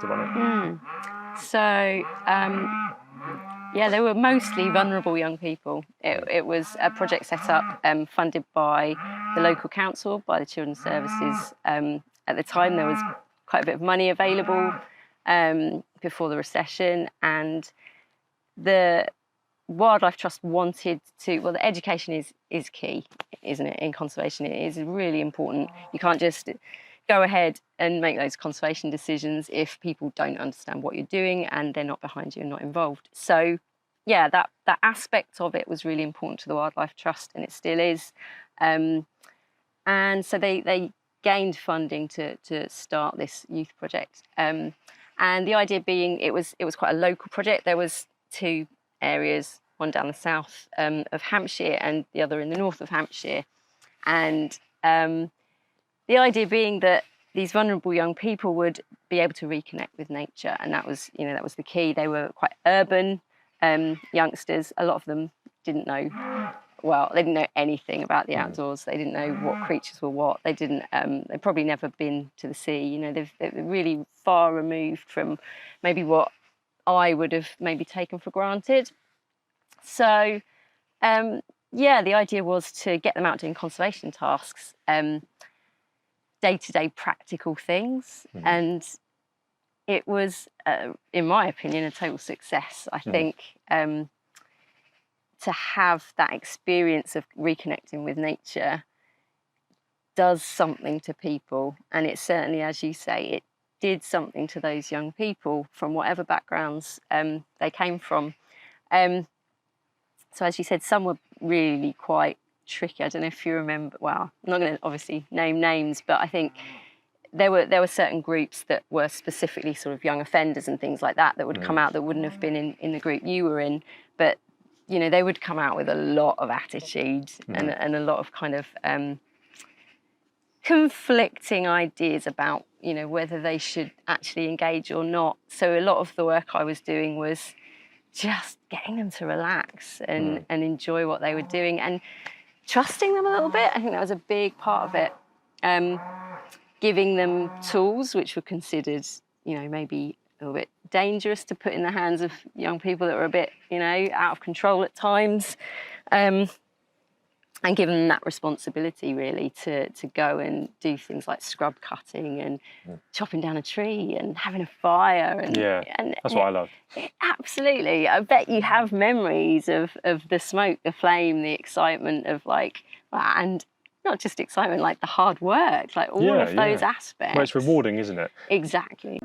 perspective on it? So, yeah, they were mostly vulnerable young people. It was a project set up, funded by the local council, by the Children's Services. At the time, there was quite a bit of money available before the recession, and the Wildlife Trust wanted to, well, the education is key, isn't it, in conservation? It is really important. You can't just go ahead and make those conservation decisions if people don't understand what you're doing and they're not behind you and not involved. So, yeah, that aspect of it was really important to the Wildlife Trust, and it still is. And so they gained funding to start this youth project. And the idea being it was quite a local project. There was 2 areas, one down the south of Hampshire and the other in the north of Hampshire. And the idea being that these vulnerable young people would be able to reconnect with nature, and that was the key. They were quite urban youngsters. A lot of them didn't know anything about the outdoors. They didn't know what creatures were what. They didn't. They'd probably never been to the sea. They're really far removed from maybe what I would have maybe taken for granted. So, the idea was to get them out doing conservation tasks, day-to-day practical things, and it was, in my opinion, a total success. I think to have that experience of reconnecting with nature does something to people, and it certainly, as you say, it did something to those young people from whatever backgrounds they came from. So as you said, some were really quite tricky. I don't know if you remember, well, I'm not going to obviously name names, but I think there were certain groups that were specifically sort of young offenders and things like that would come out that wouldn't have been in the group you were in, but they would come out with a lot of attitude and a lot of kind of conflicting ideas about whether they should actually engage or not. So a lot of the work I was doing was just getting them to relax and enjoy what they were doing and trusting them a little bit. I think that was a big part of it. Giving them tools which were considered, maybe a little bit dangerous to put in the hands of young people that were a bit, out of control at times. And giving them that responsibility, really, to go and do things like scrub cutting and chopping down a tree and having a fire. And that's what I love. Absolutely. I bet you have memories of the smoke, the flame, the excitement of and not just excitement, like the hard work, like all of those aspects. Well, it's rewarding, isn't it? Exactly.